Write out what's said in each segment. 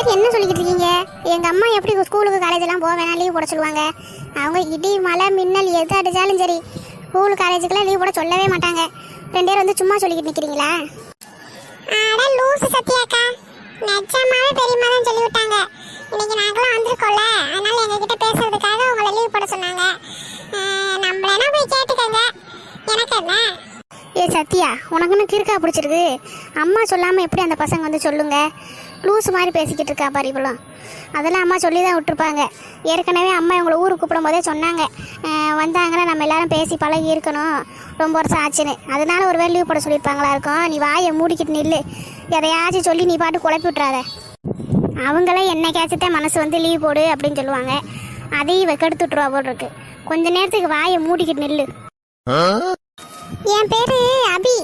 பேரும் என்ன சொல்லிக்கிட்டு இருக்கீங்க? எங்க அம்மா எப்படி ஸ்கூலுக்கு காலேஜெல்லாம் போக வேணாம் லீவ் போட சொல்லுவாங்க? அவங்க இடி மழை மின்னல் எது அடிச்சாலும் சரி ஸ்கூல் காலேஜுக்கெல்லாம் லீவ் போட சொல்லவே மாட்டாங்க. 2 பேரும் வந்து சும்மா சொல்லிக்கிட்டு நிற்கிறீங்களா? அட லூசு சத்யாக்கா, நிஜமாவே பெரியம்மா தான் சொல்லி விட்டாங்க. இன்னைக்கு நாங்களாம் வந்திருக்கோம்ல, அதனால எங்ககிட்ட பேசுறதுக்காக உங்களை லீவ் போட சொன்னாங்க. நம்மளேனா போய் கேட்டுக்கங்க, எனக்கு என்ன. ஏ சத்யா, உனக்குன்னு கிறுக்கா பிடிச்சிருக்கு. அம்மா சொல்லாமல் எப்படி அந்த பசங்க வந்து சொல்லுங்க? லூஸ் மாதிரி பேசிக்கிட்டு இருக்கா பாரு இவ்வளோ. அதெல்லாம் அம்மா சொல்லி தான் விட்டுருப்பாங்க. ஏற்கனவே அம்மா இவங்களை ஊருக்கு கூப்பிடும் போதே சொன்னாங்க, வந்தாங்கன்னா நம்ம எல்லாரும் பேசி பழகி இருக்கணும், ரொம்ப வருஷம் ஆச்சுன்னு. அதனால ஒரு வேலை லீவ் போட சொல்லியிருப்பாங்களா இருக்கும். நீ வாயை மூடிக்கிட்டு நில்லு. எதையாச்சும் சொல்லி நீ பாட்டு குழப்பி விட்றாத. அவங்களாம் என்னைக்காச்சும் மனசு வந்து லீவ் போடு அப்படின்னு சொல்லுவாங்க. அதையும் கெடுத்து விட்ருவா போல் இருக்கு. கொஞ்ச நேரத்துக்கு வாயை மூடிக்கிட்டு நில்லு. என் பேரு அபி.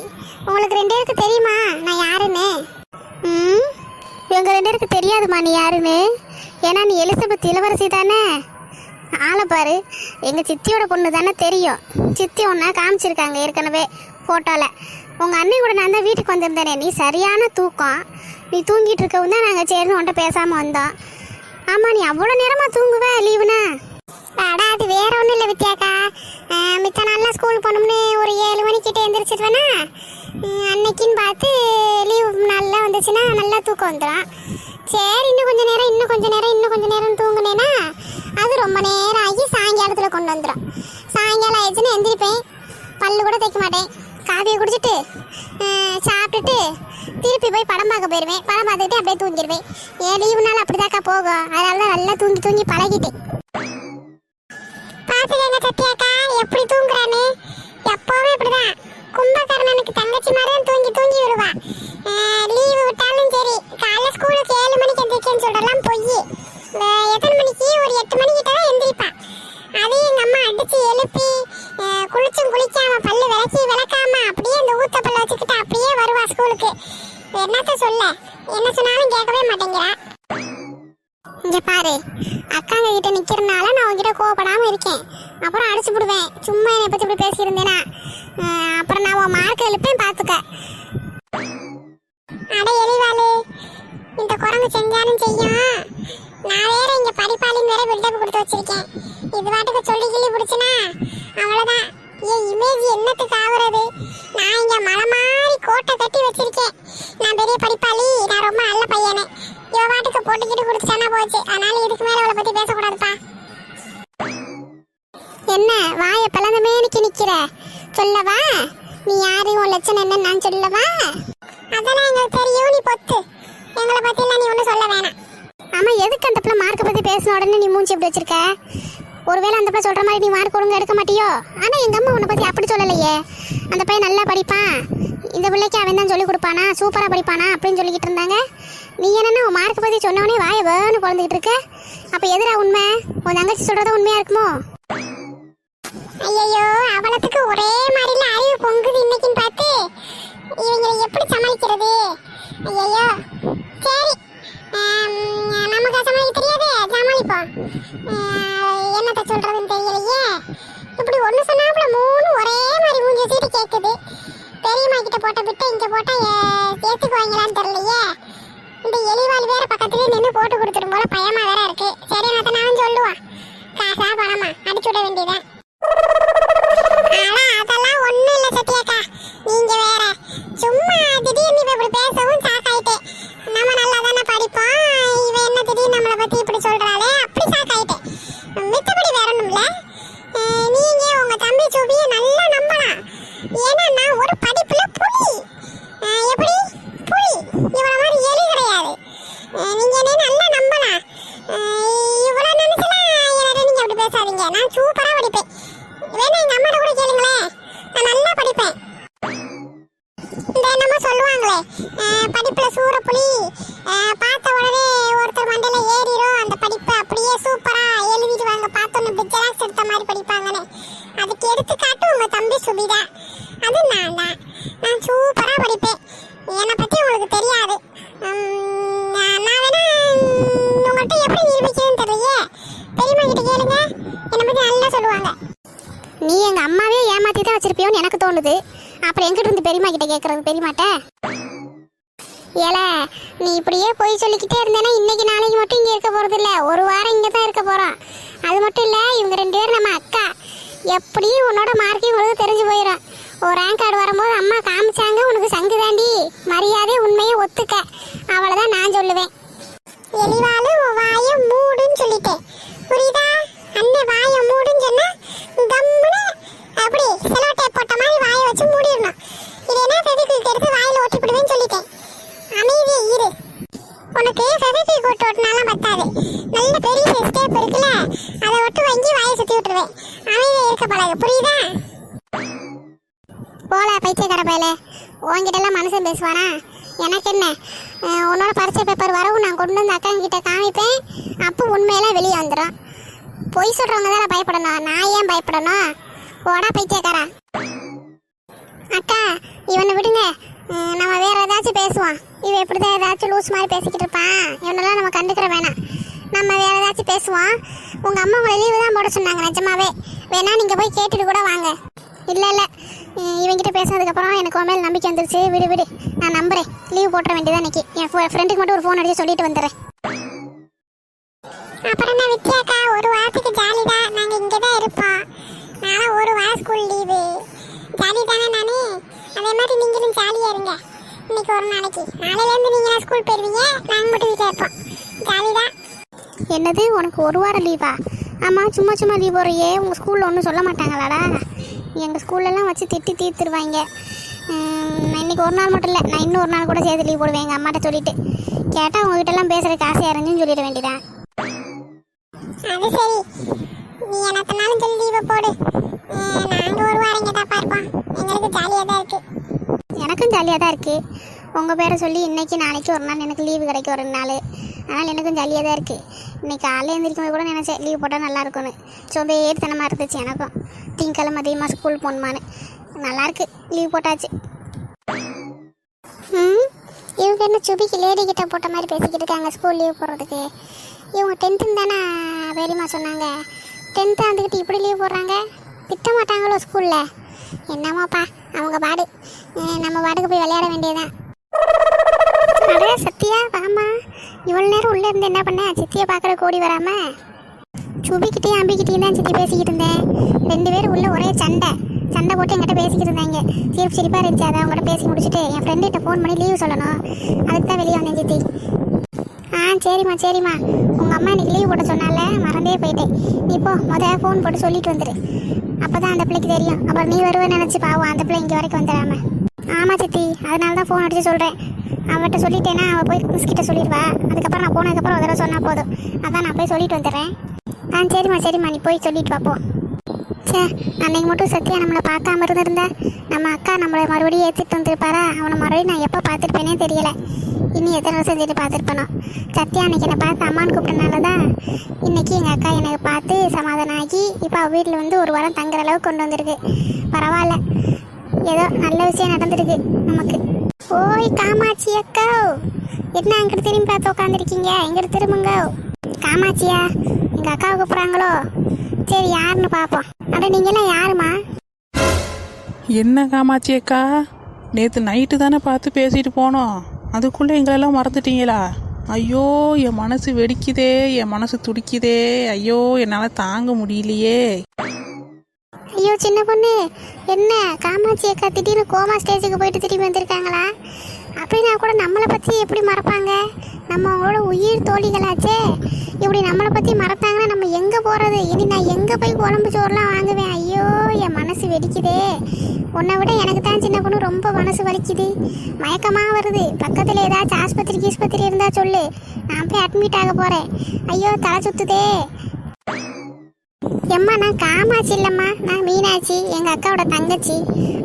உங்களுக்கு 2 பேருக்கு தெரியுமா நான் யாருன்னு? எங்க 2 பேருக்கு தெரியாதுமா நீ யாருன்னு. ஏன்னா நீ எலிசபெத் இளவரசி தானே. ஆளை பாரு, எங்க சித்தியோட பொண்ணு தானே தெரியும். சித்தி ஒன்னா காமிச்சிருக்காங்க ஏற்கனவே ஃபோட்டோவில். உங்கள் அண்ணன் கூட நான் தான் வீட்டுக்கு வந்திருந்தேனே. நீ சரியான தூக்கம். நீ தூங்கிட்டு இருக்கவும் தான் நாங்கள் சேர்ந்து உன்ட்ட பேசாமல் வந்தோம். ஆமாம், நீ அவ்வளோ நேரமாக தூங்குவேன் லீவுனா? அடா அது வேற ஒன்றும் இல்லை வித்யாக்கா. மித்த நாள்லாம் ஸ்கூல் போனோம்னு ஒரு 7 மணிக்கிட்ட எழுந்திரிச்சிருவேனா, அன்னைக்குன்னு பார்த்து லீவ் நாளில் வந்துச்சுன்னா நல்லா தூக்கம் வந்துடும். சரி இன்னும் கொஞ்சம் நேரம் தூங்குனேன்னா அது ரொம்ப நேரம் ஆகி சாயங்காலத்தில் கொண்டு வந்துடும். சாயங்காலம் ஆயிடுச்சுன்னு எந்திரிப்பேன், பல்லு கூட தைக்க மாட்டேன், காஃபியை குடிச்சிட்டு சாப்பிட்டுட்டு திருப்பி போய் படம் பார்க்க போயிடுவேன். படம் பார்த்துக்கிட்டு அப்படியே தூங்கிடுவேன். ஏன் லீவு நாள் அப்படிதாக்கா போகும். அதனால தான் நல்லா தூங்கி பழகிட்டேன். பாத்துக்கங்க சத்யாக்கா எப்படி தூங்குறானே. எப்பவுமே இப்படிதான். கும்பகர்ணனுக்கு தங்கச்சி மாதிரி தூங்கி விடுவா. லீவு விட்டாலும் சரி காலைல ஸ்கூலுக்கு 7 மணிக்கு எந்திரிக்கேன்னு சொல்றலாம் பொய். எத்தனை மணிக்கு? ஒரு 8 மணிக்கிட்ட தான் எந்திரிப்பா. அதையும் எங்க அம்மா அடிச்சு எழுப்பி குளிக்காம பல்லு விளக்காம அப்படியே இந்த ஊத்த பல்ல வச்சுக்கிட்டு அப்படியே வருவா ஸ்கூலுக்கு. என்னத்த சொல்ல, என்ன சொன்னாலும் கேட்கவே மாட்டேங்கிறா. இங்க பாரு, அக்காங்க கிட்ட நிக்கிறனால நான் உங்ககிட்ட கோவப்படாம இருக்கேன். அப்புறம் அடிச்சு விடுவேன் சும்மா என்னை பத்தி இப்படி பேசியிருந்தேனா. அப்புறம் நான் உன் மார்க் எழுப்பேன் பாத்துக்க. அட எலிவாளு, இந்த குரங்கு செஞ்சாலும் செய்யும். நான் வேற இங்க படிப்பாளின்னு வேற பில்டப் கொடுத்து வச்சிருக்கேன். இது வாட்டுக்கு சொல்லி கிள்ளி பிடிச்சுனா அவ்வளவுதான். என் இமேஜ் என்னத்துக்கு ஆகுறது? நான் இங்க மலை மாதிரி கோட்டை கட்டி வச்சிருக்கேன். நான் பெரிய படிப்பாளி, நான் ரொம்ப நல்ல பையனே. இவ வாட்டுக்கு போட்டுக்கிட்டு குடிச்சானா போச்சு. அதனால இதுக்கு மேல அவளை பத்தி பேசக்கூடாதுப்பா. என்ன வாய பிளந்த மேனிக்கு நிக்கிற? சொல்லவா? நீ யாரு, உன் லட்சணம் என்ன நான் சொல்லவா? அதெல்லாம் எங்களுக்கு தெரியும், நீ பொத்து. எங்களை பத்தி எல்லாம் நீ ஒன்றும் சொல்ல வேணாம். ஆமா, எதுக்கு அந்த பிள்ளை மார்க்கை பத்தி பேசின உடனே நீ மூஞ்சி எப்படி வச்சிருக்க? ஒருவேளை அந்த பிள்ளை சொல்ற மாதிரி நீ மார்க் ஒழுங்கா எடுக்க மாட்டியோ? ஆனா எங்க அம்மா உன்னை பத்தி அப்படி சொல்லலையே. அந்த பையன் நல்லா படிப்பான், இந்த பிள்ளைக்கு அவன் தான் சொல்லி கொடுப்பானா, சூப்பரா படிப்பானா அப்படின்னு சொல்லிக்கிட்டு இருந்தாங்க. நீ என்னன்னா உன் மார்க்கை பத்தி சொன்னவனே வாய வேணும்னு குழந்துக்கிட்டு இருக்க. அப்ப எதிரா உண்மை? உன் தங்கச்சி சொல்றது உண்மையா இருக்குமோ? ஐயோ, அவளத்துக்கு ஒரே மாதிரில அறிவு பொங்குது இன்னைக்குன்னு பார்த்து இவங்களை எப்படி சமாளிக்கிறது? ஐயோ சரி, நமக்கு சமாளிக்க தெரியாது, சமாளிப்போம். என்னத்த சொல்றதுன்னு தெரியலையே. இப்படி ஒண்ணு சொன்னாப்புல 3 ஒரே மாதிரி மூஞ்சி வச்சுட்டு கேக்குது. பெரியம்மா கிட்ட போட்ட விட்டு இங்க போட்டா ஏத்துக்குவாங்களான்னு தெரியலையே. இந்த எலிவாள் வேற பக்கத்துலயே நின்று போட்டு கொடுத்துடும் போல பயமா வேற இருக்கு. சரி நான் சொல்லுவான், காசா பணமா அடிச்சு விட வேண்டியதான். அதெல்லாம் ஒண்ணும் இல்ல சத்யாக்கா, நீங்க வேற சும்மா திடீர்னு இப்படி பேசவும் சாக்காயிட்டேன். நம்ம நல்லா தானே படிப்போம், இவ என்ன திடீர்னு நம்மளை பத்தி இப்படி சொல்றாளே அப்படி சாக்காயிட்டேன். மித்தபடி வேற ஒண்ணும்ல. நீங்க உங்க தம்பி சுபியை நல்லா நம்பலாம். ஏன்னா நான் ஒரு படிப்புல புலி. எப்படி புலி? இவள மாதிரி எலி கிடையாது. நீங்க என்ன நல்லா நம்பலாம். இவ்வளவு நினைச்சலாம் நீங்க அப்படி பேசாதீங்க. நான் சூப்பரா படிப்பேன். வேணா எங்க அம்மாட்ட கூட கேளுங்களேன், நான் நல்லா படிப்பேன். இந்த என்னமோ சொல்லுவாங்களே, படிப்புல சூரப்புலி, பார்த்த உடனே ஒருத்தர் மண்டையில ஏறிடும் அந்த படிப்பு, அப்படியே சூப்பரா எழுதிடுவாங்க, பார்த்தோன்னு பிக்சராக்ஸ் எடுத்த மாதிரி படிப்பாங்கன்னு. அதுக்கு எடுத்துக்காட்டு உங்க தம்பி சுபிதா. அது நான் தான். நான் சூப்பரா படிப்பேன். என்னை பத்தி உங்களுக்கு தெரியாது. நான் வேணா உங்கள்கிட்ட எப்படி நிரூபிக்கிறேன்னு தெரியலையே. பெரியம்மா கிட்ட கேளுங்க, என்னை பத்தி நல்லா சொல்லுவாங்க. நீ எங்க அம்மாவே ஏமாத்தி தான் வச்சிருப்பியோன்னு எனக்கு தோணுது. அப்புறம் எங்கிட்ட இருந்து பெரியம்மா கிட்ட கேட்கறது? பெரியமாட்ட ஏல நீ இப்படியே போய் சொல்லிக்கிட்டே இருந்தேன்னா இன்னைக்கு நாளைக்கு மட்டும் இங்கே இருக்க போகிறது இல்லை, ஒரு வாரம் இங்கே தான் இருக்க போகிறோம். அது மட்டும் இல்லை, இவங்க 2 பேரும் நம்ம அக்கா. எப்படியும் உன்னோட மார்க்கையும் உங்களுக்கு தெரிஞ்சு போயிடும். ஒரு ரேங்க் கார்டு வரும்போது அம்மா காமிச்சாங்க, உனக்கு சங்கு தாண்டி, மரியாதை உண்மையை ஒத்துக்க, அவ்வளோதான் நான் சொல்லுவேன். எலிவாலு வாயை மூடுன்னு சொல்லிட்டேன், புரியுதா? அந்த வாயை மூடுன்னு சொன்னா கம்முன்னு அப்படி செலோ டேப் போட்ட மாதிரி வாயை வச்சு மூடிடணும். இல்லைன்னா ஃபெவிக்விக் எடுத்து வாயில ஒட்டி விடுவேன்னு சொல்லிட்டேன். அமைதியே இரு. உனக்கு ஃபெவிக்விக் ஒட்டினாலும் பத்தாது, நல்ல பெரிய சைஸ் டேப் இருக்குல்ல, அதை ஒட்டு வாங்கி வாயை சுற்றி விட்டுருவேன். அமைதியே இருக்க பழகு, புரியுதா? போல பைத்தியக்கார பயலே, உன்கிட்டலாம் மனுஷன் பேசுவானா? எனக்கு என்ன, உன்னோட பரிச்சை பேப்பர் வரவும் நான் கொண்டு வந்து அக்கா கிட்ட காமிப்பேன், அப்போ உண்மையெல்லாம் வெளியே வந்துடும். பொய் சொல்கிறவங்க தானே பயப்படணும், நான் ஏன் பயப்படணும்? ஓடா பைத்தியக்காரா. அக்கா இவனை விடுங்க, நம்ம வேற ஏதாச்சும் பேசுவான். இவன் எப்படிதான் ஏதாச்சும் லூஸ் மாதிரி பேசிக்கிட்டு இருப்பான், இவனெல்லாம் நம்ம கண்டுக்கிற வேணாம். நம்ம வேற ஏதாச்சும் பேசுவோம். உங்கள் அம்மா உங்களை லீவு தான் போட சொன்னாங்க, நிஜமாவே வேணா நீங்கள் போய் கேட்டுட்டு கூட வாங்க. இல்லை இல்லை, இவங்கிட்ட பேசினதுக்கப்புறம் எனக்கு உன் மேல் நம்பிக்கை வந்துருச்சு. விடு விடு, நான் நம்புறேன். லீவ் போட்டுற வேண்டியதான் இன்னைக்கு. என் ஃப்ரெண்டுக்கு மட்டும் ஒரு ஃபோன் அடிச்சு சொல்லிட்டு வந்துடுறேன். அப்புறம் என்ன வித்யாக்கா, ஒரு வாரத்துக்கு ஜாலி தான், நாங்கள் இங்கே தான் இருப்போம். நானும் ஒரு வாரம் ஸ்கூல் லீவு, ஜாலி தானே நானே. அதே மாதிரி நீங்களும் ஜாலியாக இருங்க. இன்னைக்கு ஒரு நாளைக்கு, நாளையிலேருந்து நீங்கள் ஸ்கூல் போயிடுவீங்க, நாங்கள் மட்டும் வீட்டில் இருப்போம். ஜாலி தான். என்னது, உனக்கு ஒரு வாரம் லீவா? ஆமாம், சும்மா சும்மா லீவ் போடுறியே, உங்கள் ஸ்கூலில் ஒன்றும் சொல்ல மாட்டாங்களாடா? எங்கள் ஸ்கூல்லலாம் வச்சு திட்டி தீர்த்துருவாங்க. இன்னைக்கு ஒரு நாள் மட்டும் இல்லை, நான் இன்னும் ஒரு நாள் கூட சேர்த்து லீவ் போடுவேன் எங்கள் அம்மாட்ட சொல்லிட்டு. கேட்டால் உங்ககிட்டலாம் பேசுகிறதுக்கு ஆசையாக இருந்துன்னு சொல்லிட வேண்டியதான். அது சரி, நீ என்னத்தனாலும் சொல்லி லீவை போடு. நாங்கள் ஒரு வாரம் இங்கே தான் பார்ப்போம். எங்களுக்கு ஜாலியாக தான் இருக்குது. எனக்கும் ஜாலியாக தான் இருக்குது. உங்கள் பேரை சொல்லி இன்றைக்கி நாளைக்கு ஒரு நாள் எனக்கு லீவு கிடைக்கும், ஒரு நாள். அதனால் எனக்கும் ஜாலியாக தான் இருக்குது. இன்றைக்கி காலையில் எழுந்திரிக்கும் கூட நினச்சேன் லீவ் போட்டால் நல்லா இருக்கும்னு. சோம்பேறித்தனமாக இருந்துச்சு எனக்கும். திங்கக்கிழமை அதிகமாக ஸ்கூல் போகணுமான்னு. நல்லாயிருக்கு, லீவ் போட்டாச்சு. இவங்க என்ன சுபிக்கு லேடி கிட்ட போட்ட மாதிரி பேசிக்கிட்டு இருக்காங்க ஸ்கூல் லீவ் போடுறதுக்கு. இவங்க 10th தானே பெரியம்மா சொன்னாங்க. 10th வந்துக்கிட்டு இப்படி லீவ் போடுறாங்க, திட்ட மாட்டாங்களோ ஸ்கூலில்? என்னமாப்பா அவங்க பாடு, நம்ம பாடுக்கு போய் விளையாட வேண்டியதுதான். அடே சத்தியா, வாமா. இவ்வளோ நேரம் உள்ளே இருந்து என்ன பண்ண? சித்தியை பார்க்குற கோடி வராமல் சுபிக்கிட்டேயும் அம்பிக்கிட்டேயும் தான் சித்தி பேசிக்கிட்டு இருந்தேன். 2 பேரும் உள்ளே ஒரே சண்டை போட்டு என்கிட்ட பேசிக்கிட்டு இருந்தாங்க. சிரிப்பாக இருந்துச்சு. அதை அவங்ககிட்ட பேசி முடிச்சுட்டு என் ஃப்ரெண்டுகிட்ட ஃபோன் பண்ணி லீவு சொல்லணும், அதுக்கு தான் வெளியே வந்தேன் சித்தி. சரிம்மா, உங்கள் அம்மா இன்னைக்கு லீவ் போட சொன்னால மறந்தே போயிட்டேன். நீ போ, ஃபோன் போட்டு சொல்லிட்டு வந்துடு, அப்போ தான் அந்த பிள்ளைக்கு தெரியும். அப்புறம் நீ வருவேன்னு நினச்சி பாவம் அந்த பிள்ளை இங்கே வரைக்கும் வந்துடாம. ஆமாம் சித்தி, அதனால தான் ஃபோன் அடித்து சொல்கிறேன். அவட்ட சொல்லிட்டேன்னா அவள் போய் மிஸ்கிட்ட சொல்லிடுவா. அதுக்கப்புறம் நான் போனதுக்கப்புறம் ஒரு தடவை சொன்னால் போதும். அதான் நான் போய் சொல்லிட்டு வந்துடுறேன். சரிம்மா, நீ போய் சொல்லிட்டு பார்ப்போம். சே, அன்னைக்கு மட்டும் சத்யா நம்மளை பார்க்காம இருந்திருந்தா நம்ம அக்கா நம்மளை மறுபடியும் ஏற்றிட்டு வந்துருப்பாரா? அவனை மறுபடியும் நான் எப்போ பார்த்துருப்பேனே தெரியலை. இனி எத்தனை வருஷம் சேர்த்து பார்த்துருப்பேனோ. சத்யா அன்னைக்கு என்னை பார்த்து அம்மான்னு கூப்பிட்டனால தான் இன்னைக்கு எங்கள் அக்கா எனக்கு பார்த்து சமாதானம் ஆகி இப்போ அவள் வீட்டில் வந்து ஒரு வாரம் தங்குற அளவுக்கு கொண்டு வந்திருக்கு. பரவாயில்ல, ஏதோ நல்ல விஷயம் நடந்திருக்கு நமக்கு. ஓய் காமாட்சி அக்கா, என்ன அங்கிட்டு திரும்பி பார்த்து உட்காந்துருக்கீங்க? எங்கிட்ட திரும்புங்க. காமாட்சியா, எங்கள் அக்காவை கூப்பிட்றாங்களோ? சரி, யாருன்னு பார்ப்போம். அட நீங்களாம் யாருமா? என்ன காமாட்சி அக்கா, நேற்று நைட்டு தானே பார்த்து பேசிட்டு போனோம், அதுக்குள்ளே எங்களெல்லாம் மறந்துட்டீங்களா? ஐயோ, என் மனசு வெடிக்குதே, என் மனசு துடிக்குதே. ஐயோ, என்னால் தாங்க முடியலையே. ஐயோ சின்ன பொண்ணு, என்ன காமாட்சி அக்கா திடீர்னு கோமா ஸ்டேஜுக்கு போயிட்டு திரும்பி வந்திருக்காங்களா? அப்படின்னா கூட நம்மளை பற்றி எப்படி மறப்பாங்க? நம்ம அவங்களோட உயிர் தோழிகளாச்சே. இப்படி நம்மளை பற்றி மறத்தாங்கன்னா நம்ம எங்கே போகிறது? இனி நான் எங்கே போய் குழம்பு சோறுலாம் வாங்குவேன்? ஐயோ, என் மனசு வெடிக்குதே. உன்னை விட எனக்கு தான் சின்ன பொண்ணு ரொம்ப மனசு வலிக்குது, மயக்கமாக வருது. பக்கத்தில் ஏதாச்சும் ஆஸ்பத்திரி இருந்தால் சொல்லு, நான் போய் அட்மிட் ஆக போகிறேன். ஐயோ, தலை சுத்துதே. எம்மா, நான் காமாட்சி இல்லைம்மா, நான் மீனாட்சி, எங்கள் அக்காவோட தங்கச்சி.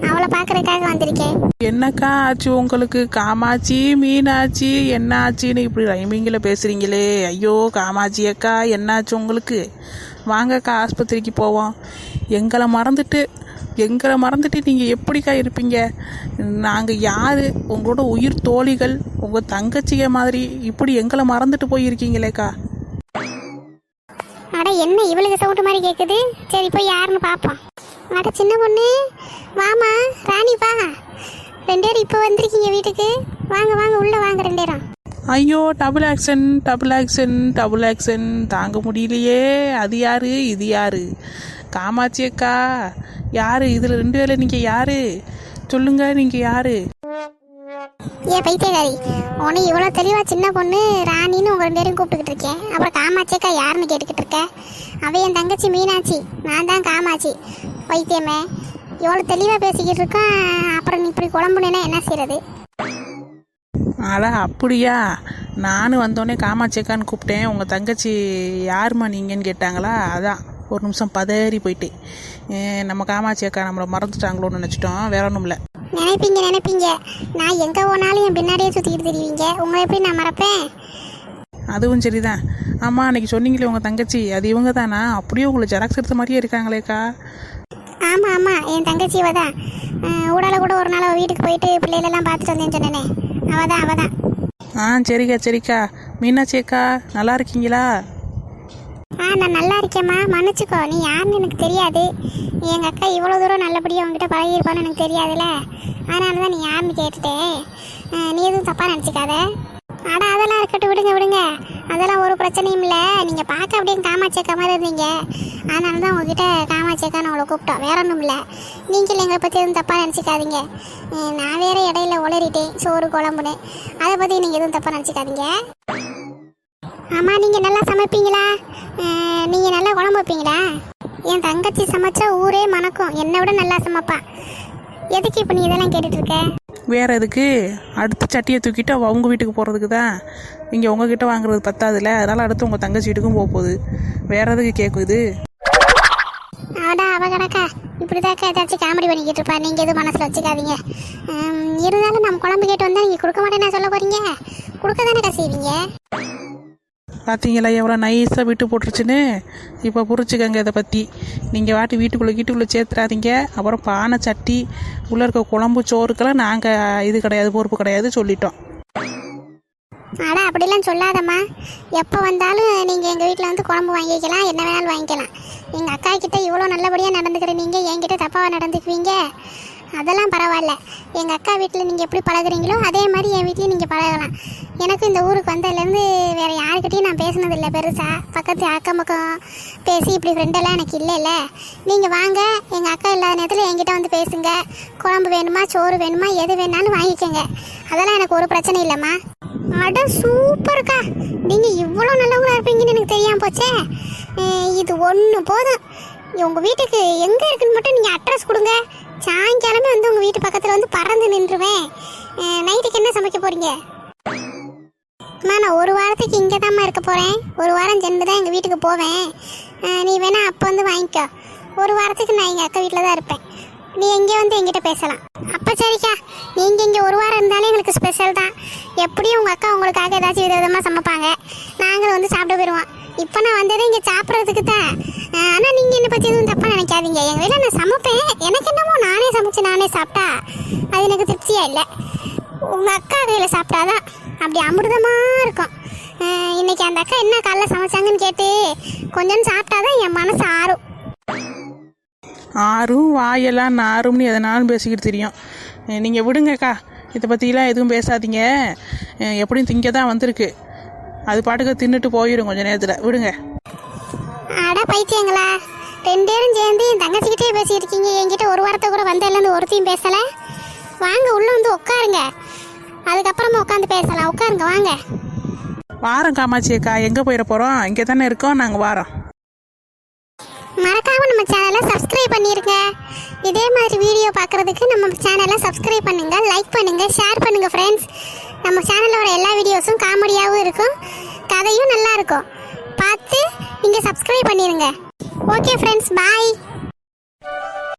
அவளை பார்க்குறதுக்காக வந்திருக்கேன். என்னக்கா ஆச்சு உங்களுக்கு? காமாட்சி மீனாட்சி என்ன ஆச்சுன்னு இப்படி ரைமிங்கில் பேசுகிறீங்களே. ஐயோ காமாட்சி அக்கா, என்னாச்சு உங்களுக்கு? வாங்கக்கா ஆஸ்பத்திரிக்கு போவோம். எங்களை மறந்துட்டு நீங்கள் எப்படிக்கா இருப்பீங்க? நாங்கள் யார்? உங்களோட உயிர் தோழிகள், உங்கள் தங்கச்சிக மாதிரி இப்படி எங்களை மறந்துட்டு போயிருக்கீங்களேக்கா. அட என்ன இவளுக்கு சவுண்டு மாதிரி கேட்குது? சரி போய் யாருன்னு பார்ப்போம். அட சின்ன பொண்ணு, வாமா. ராணி வா, 2 பேரும் இப்போ வந்திருக்கீங்க வீட்டுக்கு. வாங்க வாங்க உள்ளே வாங்க 2 பேரும். ஐயோ double action double action double action தாங்க முடியலையே. அது யாரு இது யாரு? காமாட்சி அக்கா யாரு இதில் 2 பேரில் நீங்கள் யாரு சொல்லுங்க, நீங்கள் யாரு? பைத்தியக்காரி, உன்னை இவ்வளோ தெளிவாக சின்ன பொண்ணு ராணின்னு உங்கள் 2 பேரும் கூப்பிட்டுக்கிட்டு இருக்கேன். அப்புறம் காமாட்சியக்கா யாருன்னு கேட்டுக்கிட்டு இருக்க? அவ என் தங்கச்சி மீனாட்சி, நான் தான் காமாட்சி. பைத்தியமே, இவ்வளோ தெளிவாக பேசிக்கிட்டு இருக்கேன், அப்புறம் நீ இப்படி குழம்புனேன்னா என்ன செய்யறது? அடா அப்படியா? நானும் வந்தோடனே காமாட்சியக்கான்னு கூப்பிட்டேன். உங்கள் தங்கச்சி யாருமா நீங்கன்னு கேட்டாங்களா, அதான் ஒரு நிமிஷம் பதறி போயிட்டேன். நம்ம காமாட்சி அக்கா நம்மளை மறந்துட்டாங்களோன்னு நினச்சிட்டோம், வேற ஒன்றும் இல்லை. நினைப்பீங்க, நான் எங்கே போனாலும் என் பின்னாடியே சுற்றிக்கிட்டு தெரியுவீங்க, உங்களை எப்படி நான் மறப்பேன்? அதுவும் சரிதான். ஆமாம், அன்றைக்கி சொன்னீங்களே உங்கள் தங்கச்சி, அது இவங்க தானா? அப்படியே உங்களை ஜெராக்ஸ் எடுத்த மாதிரியே இருக்காங்களேக்கா. ஆமாம் என் தங்கச்சிவ தான். ஊடால கூட ஒரு நாள் அவள் வீட்டுக்கு போயிட்டு பிள்ளைகளெல்லாம் பார்த்துட்டு வந்தேன்னு சொன்னேனே, அவள் தான். சரிக்கா. மீனாட்சி அக்கா நல்லா இருக்கீங்களா? நான் நல்லா இருக்கேம்மா. மன்னிச்சுக்கோ, நீ யாருன்னு எனக்கு தெரியாது. எங்கள் அக்கா இவ்வளோ தூரம் நல்லபடியாக உங்ககிட்ட பழகிருப்பான்னு எனக்கு தெரியாதுல்ல, அதனால தான் நீ யாருன்னு கேட்டுட்டேன். நீ எதுவும் தப்பாக நினச்சிக்காத. அதெல்லாம் இருக்கட்டும், விடுங்க. அதெல்லாம் ஒரு பிரச்சனையும் இல்லை. நீங்கள் பார்க்க அப்படியே காமாட்சி அக்கா மாதிரி இருந்தீங்க, அதனால தான் உங்ககிட்ட காமாட்சி அக்கான்னு அவளை கூப்பிட்டோம், வேற ஒன்றும் இல்லை. நீங்கள் எங்களை பற்றி எதுவும் தப்பாக நினச்சிக்காதீங்க. நான் வேறு இடையில உளறிட்டேன், சோறு குழம்புன்னு. அதை பற்றி நீங்கள் எதுவும் தப்பாக நினச்சிக்காதீங்க. ஆமாம், நீங்கள் நல்லா சமைப்பீங்களா? நீங்கள் நல்லா குழம்பு வைப்பீங்களா? என் தங்கச்சி சமைச்சா ஊரே மணக்கும், என்னை விட நல்லா சமைப்பா. எதுக்கு இப்போ நீ இதெல்லாம் கேட்டுட்ருக்க? வேற எதுக்கு? அடுத்த சட்டியை தூக்கிட்டு அவங்க வீட்டுக்கு போகிறதுக்கு தான். இங்கே உங்ககிட்ட வாங்குறது பத்தாதுல்ல, அதனால் அடுத்து உங்கள் தங்கச்சி வீட்டுக்கும் போகுது. வேற எதுக்கு கேட்குது? அவ கிடக்கா இப்படிதாக்கா ஏதாச்சும் காமெடி பண்ணிக்கிட்டு இருப்பா. நீங்கள் எதுவும் மனசில் வச்சுக்காதீங்க. இருந்தாலும் நம்ம குழம்பு கேட்டு வந்தால் நீங்கள் கொடுக்க மாட்டேன்னா சொல்ல போகிறீங்க? கொடுக்க தானேக்கா செய்வீங்க. பார்த்தீங்களா எவ்வளோ நைஸாக விட்டு போட்டுருச்சுன்னு? இப்போ புரிச்சுக்கங்க இதை பற்றி. நீங்கள் வீட்டுக்குள்ளே சேர்த்துறாதீங்க. அப்புறம் பானை சட்டி உள்ளே இருக்க குழம்பு சோறுக்கெல்லாம் நாங்கள் இது கிடையாது, பொறுப்பு கிடையாது சொல்லிட்டோம். அப்படிலாம் சொல்லாதம்மா. எப்போ வந்தாலும் நீங்கள் எங்கள் வீட்டில் வந்து குழம்பு வாங்கிக்கலாம், என்ன வேணாலும் வாங்கிக்கலாம். எங்கள் அக்கா கிட்ட இவ்வளோ நல்லபடியாக நடந்துக்கிற நீங்கள் என்கிட்ட தப்பாக நடந்துக்குவீங்க, அதெல்லாம் பரவாயில்ல. எங்கள் அக்கா வீட்டில் நீங்கள் எப்படி பழகுறீங்களோ அதே மாதிரி என் வீட்லேயும் நீங்கள் பழகலாம். எனக்கு இந்த ஊருக்கு வந்ததுலேருந்து வேறு யாருக்கிட்டையும் நான் பேசினதில்லை பெருசாக. பக்கத்து அக்கம் பக்கம் பேசி இப்படி ஃப்ரெண்டெல்லாம் எனக்கு இல்லைல்ல. நீங்கள் வாங்க, எங்கள் அக்கா இல்லாத நேரத்தில் என்கிட்ட வந்து பேசுங்க. குழம்பு வேணுமா, சோறு வேணுமா, எது வேணாலும் வாங்கிக்கோங்க. அதெல்லாம் எனக்கு ஒரு பிரச்சனை இல்லைம்மா. சூப்பர்க்கா, நீங்கள் இவ்வளோ நல்லவங்களா இருப்பீங்கன்னு எனக்கு தெரியாமல் போச்சே. இது ஒன்று போதும். உங்கள் வீட்டுக்கு எங்கே இருக்குன்னு மட்டும் நீங்கள் அட்ரஸ் கொடுங்க. சாயங்காலமே வந்து உங்கள் வீட்டு பக்கத்தில் வந்து பறந்து நின்றுவேன். நைட்டுக்கு என்ன சமைக்க போகிறீங்க? நான் 1 வாரத்துக்கு இங்கே தான்மா இருக்க போகிறேன். 1 வாரம் சென்று தான் எங்கள் வீட்டுக்கு போவேன். நீ வேணா அப்போ வந்து வாங்கிக்கோ. 1 வாரத்துக்கு நான் எங்கள் அக்கா வீட்டில் தான் இருப்பேன். நீ எங்கே வந்து என்கிட்ட பேசலாம். அப்போ சரிக்கா, நீங்கள் இங்கே 1 வாரம் இருந்தாலே எங்களுக்கு ஸ்பெஷல் தான். எப்படியும் உங்கள் அக்கா உங்களுக்காக ஏதாச்சும் விதவிதமாக சமைப்பாங்க, நாங்களும் வந்து சாப்பிட போயிடுவோம். இப்போ நான் வந்ததே இங்கே சாப்பிட்றதுக்கு தான். ஆனால் நீங்கள் என்னை பற்றி எதுவும் தப்பாக நினைக்காதீங்க. எங்கள் வீட்டில் நான் சமைப்பேன். எனக்கு என்னமோ நானே சமைச்சு நானே சாப்பிட்டா அது எனக்கு திருப்தியாக இல்லை. உங்கள் அக்கா கையில் சாப்பிட்டாதான் அப்படி அமிர்தமாக இருக்கும். இன்னைக்கு அந்த அக்கா என்ன காலைல சமைச்சாங்கன்னு கேட்டு கொஞ்சம் சாப்பிட்டாதான் என் மனசு ஆறும். வாயெல்லாம் நாரும்னு எதனாலும் பேசிக்கிட்டு தெரியும். நீங்கள் விடுங்கக்கா, இதை பற்றிலாம் எதுவும் பேசாதீங்க. எப்படியும் திங்க தான் வந்திருக்கு, அது பாட்டுக்கு தின்னுட்டு போயிடும் கொஞ்சம் நேரத்தில், விடுங்க. பைத்தியங்களா, 2 பேரும் சேர்ந்து என் தங்கச்சிக்கிட்டே பேசிட்டு இருக்கீங்க. என்கிட்ட 1 வாரத்தை கூட வந்ததுலேருந்து ஒருத்தையும் பேசலை. வாங்க உள்ளே வந்து உட்காருங்க, அதுக்கப்புறமா உட்காந்து பேசலாம். உட்காருங்க, வாங்க. வாரம் காமாட்சி அக்கா, எங்கே போயிட போகிறோம்? இங்கே தானே இருக்கோம், நாங்கள் வாரோம். மறக்காம நம்ம சேனலை சப்ஸ்கிரைப் பண்ணிருங்க. இதே மாதிரி வீடியோ பார்க்கறதுக்கு நம்ம சேனலை சப்ஸ்கிரைப் பண்ணுங்க, லைக் பண்ணுங்க, ஷேர் பண்ணுங்க ஃப்ரெண்ட்ஸ். நம்ம சேனலில் வர எல்லா வீடியோஸும் காமெடியாகவும் இருக்கும், கதையும் நல்லா இருக்கும். பார்த்து நீங்கள் சப்ஸ்கிரைப் பண்ணிடுங்க. ஓகே ஃப்ரெண்ட்ஸ், பாய்.